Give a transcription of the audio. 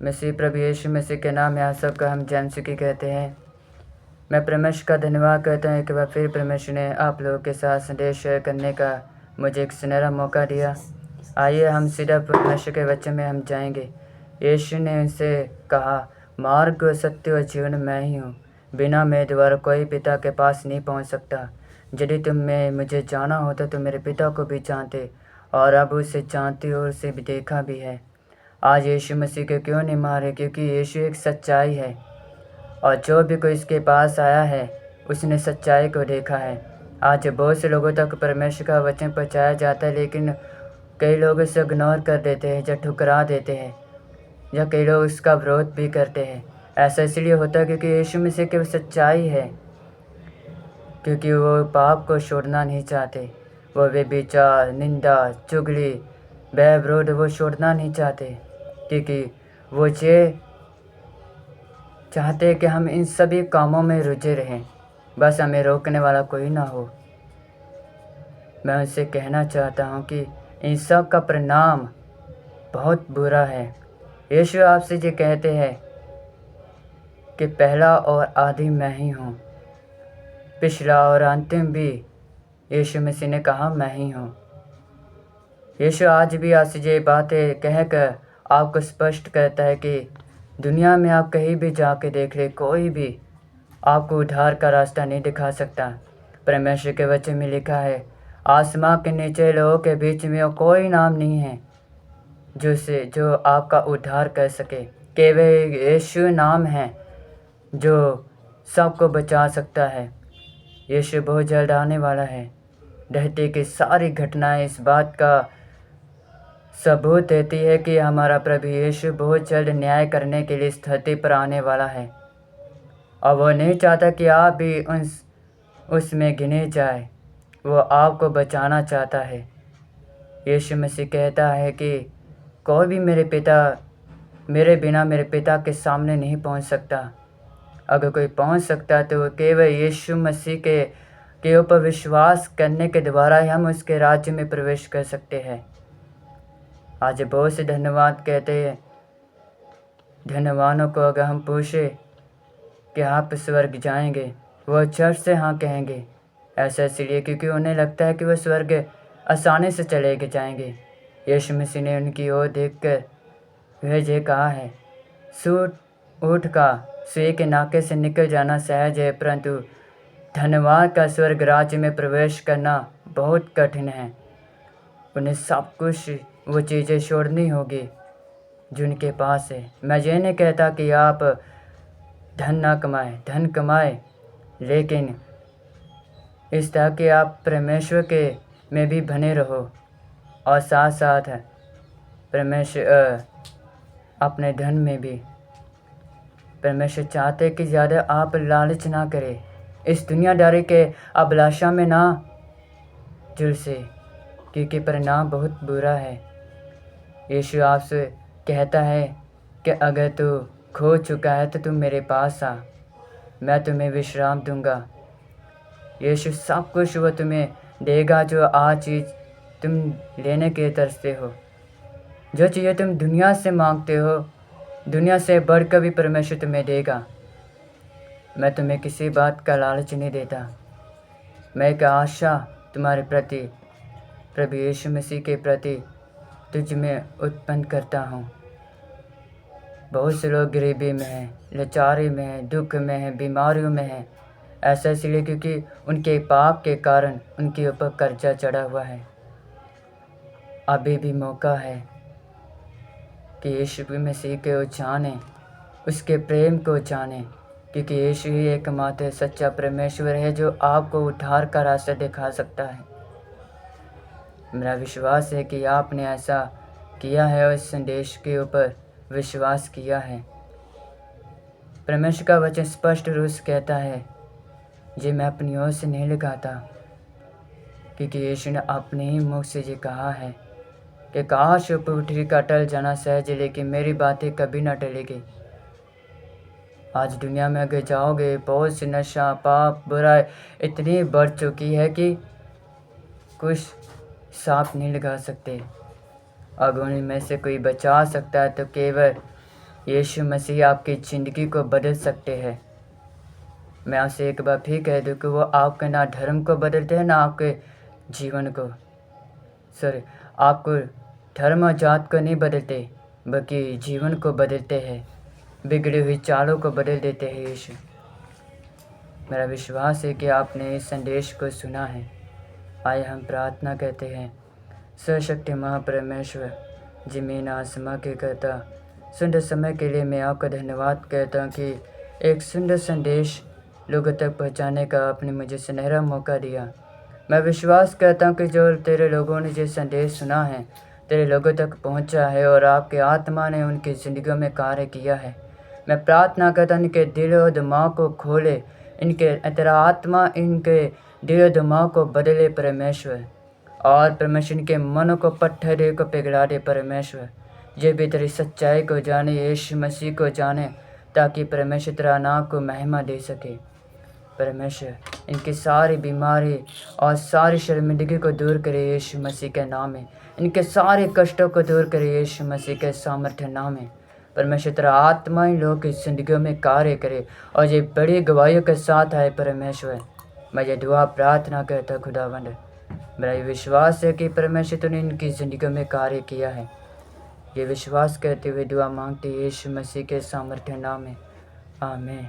मसीह प्रभु यीशु मसीह के नाम यहाँ सबका हम जैन सुखी कहते हैं। मैं परमेश्वर का धन्यवाद करता हूँ कि वह फिर परमेश्वर ने आप लोगों के साथ संदेश शेयर करने का मुझे एक सुनहरा मौका दिया। आइए हम सीधा परमेश्वर के वचन में हम जाएंगे। यीशु ने उनसे कहा, मार्ग, सत्य और जीवन मैं ही हूँ। बिना मेरे द्वारा कोई पिता के पास नहीं पहुँच सकता। यदि तुम में मुझे जाना होता तो मेरे पिता को भी जानते, और अब उसे जानते हो, उसे भी देखा भी है। आज यीशु मसीह को क्यों नहीं मारे? क्योंकि यीशु एक सच्चाई है, और जो भी कोई इसके पास आया है उसने सच्चाई को देखा है। आज बहुत से लोगों तक परमेश्वर का वचन पहुँचाया जाता है, लेकिन कई लोग इसे इग्नोर कर देते हैं या ठुकरा देते हैं, या कई लोग इसका विरोध भी करते हैं। ऐसा इसलिए होता है क्योंकि यीशु मसीह की सच्चाई है, क्योंकि वो पाप को छोड़ना नहीं चाहते। वो व्यभिचार, निंदा, चुगली, भय, विरोध वो छोड़ना नहीं चाहते, क्योंकि वो ये चाहते कि हम इन सभी कामों में रुझे रहें, बस हमें रोकने वाला कोई ना हो। मैं उनसे कहना चाहता हूँ कि इन सब का परिणाम बहुत बुरा है। यीशु आपसे ये कहते हैं कि पहला और आदि मैं ही हूँ, पिछला और अंतिम भी यीशु मसीह ने कहा मैं ही हूँ। यीशु आज भी आपसे ये बातें कहकर आपको स्पष्ट करता है कि दुनिया में आप कहीं भी जाके देख ले, कोई भी आपको उद्धार का रास्ता नहीं दिखा सकता। परमेश्वर के वचन में लिखा है, आसमां के नीचे लोगों के बीच में कोई नाम नहीं है जो आपका उद्धार कर सके। केवल यीशु नाम है जो सबको बचा सकता है। यीशु बहुत जल्द आने वाला है। धरती की सारी घटनाएं इस बात का सबूत देती है कि हमारा प्रभु यीशु बहुत जल्द न्याय करने के लिए इस धरती पर आने वाला है, और वो नहीं चाहता कि आप भी उसमें गिने जाए। वो आपको बचाना चाहता है। यीशु मसीह कहता है कि कोई भी मेरे बिना मेरे पिता के सामने नहीं पहुंच सकता। अगर कोई पहुंच सकता है तो वो केवल यीशु मसीह के ऊपर विश्वास करने के द्वारा ही हम उसके राज्य में प्रवेश कर सकते हैं। आज बहुत से धन्यवाद कहते हैं। धन्यवानों को अगर हम पूछे कि आप स्वर्ग जाएंगे, वो चर्च से हाँ कहेंगे। ऐसा इसलिए क्योंकि उन्हें लगता है कि वो स्वर्ग आसानी से चले जाएंगे। यीशु मसीह ने उनकी ओर देखकर वह ये कहा है, ऊँट का सुई के नाके से निकल जाना सहज है, परंतु धन्यवाद का स्वर्ग राज्य में प्रवेश करना बहुत कठिन है। उन्हें सब कुछ वो चीज़ें छोड़नी होगी जो उनके पास है। मैं ये नहीं कहता कि आप धन कमाए, लेकिन इस तरह कि आप परमेश्वर के में भी बने रहो, और साथ साथ परमेश्वर अपने धन में भी। परमेश्वर चाहते कि ज़्यादा आप लालच ना करें, इस दुनियादारी के अभिलाषा में ना झुलसे, क्योंकि परिणाम बहुत बुरा है। यीशु आपसे कहता है कि अगर तू खो चुका है तो तुम मेरे पास आ, मैं तुम्हें विश्राम दूंगा। यीशु सब कुछ वो तुम्हें देगा जो आज चीज़ तुम लेने के तरसते हो। जो चीज़ें तुम दुनिया से मांगते हो, दुनिया से बढ़कर भी परमेश्वर तुम्हें देगा। मैं तुम्हें किसी बात का लालच नहीं देता। मैं एक आशा तुम्हारे प्रति, प्रभु यीशु मसीह के प्रति तुझ में उत्पन्न करता हूँ। बहुत से लोग गरीबी में हैं, लाचारी में हैं, दुख में हैं, बीमारियों में हैं। ऐसा इसलिए क्योंकि उनके पाप के कारण उनके ऊपर कर्जा चढ़ा हुआ है। अभी भी मौका है कि यीशु मसीह को जाने, उसके प्रेम को जाने, क्योंकि यीशु ही एकमात्र सच्चा परमेश्वर है जो आपको उद्धार का रास्ता दिखा सकता है। मेरा विश्वास है कि आपने ऐसा किया है और इस संदेश के ऊपर विश्वास किया है। परमेश्वर का वचन स्पष्ट रूप से कहता है, ये मैं अपनी ओर से नहीं लिखाता, क्योंकि यीशु ने अपने ही मुख से ये कहा है कि काश पृथ्वी का टल जाना सहज, लेकिन मेरी बातें कभी ना टलेगी। आज दुनिया में अगर जाओगे, बहुत सी नशा, पाप, बुराई इतनी बढ़ चुकी है कि कुछ साफ नहीं लगा सकते। अगर उनमें से कोई बचा सकता है तो केवल यीशु मसीह आपकी ज़िंदगी को बदल सकते हैं। मैं आपसे एक बार फिर कह दूँ कि वो आपके ना धर्म को बदलते हैं ना आपके जीवन को, आपको धर्म और जात को नहीं बदलते, बल्कि जीवन को बदलते हैं, बिगड़ी हुई चालों को बदल देते हैं यीशु। मेरा विश्वास है कि आपने इस संदेश को सुना है। आइए हम प्रार्थना कहते हैं। सर्वशक्ति महापरमेश्वर, ज़मीन आसमां के करता, सुंदर समय के लिए मैं आपका धन्यवाद कहता हूँ कि एक सुंदर संदेश लोगों तक पहुँचाने का आपने मुझे सुनहरा मौका दिया। मैं विश्वास करता हूँ कि जो तेरे लोगों ने जो संदेश सुना है तेरे लोगों तक पहुँचा है और आपके आत्मा ने उनकी ज़िंदगियों में कार्य किया है। मैं प्रार्थना करता हूँ इनके दिल और दिमाग को खोले, इनके तेरा आत्मा इनके दिल और दिमाग को बदले परमेश्वर, और परमेश्वर इनके मनों को पत्थर को पिघला दे परमेश्वर। ये भी तेरी सच्चाई को जाने, यीशु मसीह को जाने, ताकि परमेश्वर तेरा नाम को महिमा दे सके। परमेश्वर इनकी सारी बीमारी और सारी शर्मिंदगी को दूर करे यीशु मसीह के नाम में। इनके सारे कष्टों को दूर करे यीशु मसीह के सामर्थ्य नाम में। परमेश्वर तेरा आत्मा इन लोगों की जिंदगियों में कार्य करे और ये बड़ी गवाहियों के साथ आए परमेश्वर। मैं ये दुआ प्रार्थना करता खुदावंद, मेरा ये विश्वास है कि परमेश्वर तूने इनकी ज़िंदगियों में कार्य किया है। ये विश्वास करते हुए दुआ मांगते यीशु मसीह के सामर्थ्य नाम में, आमीन।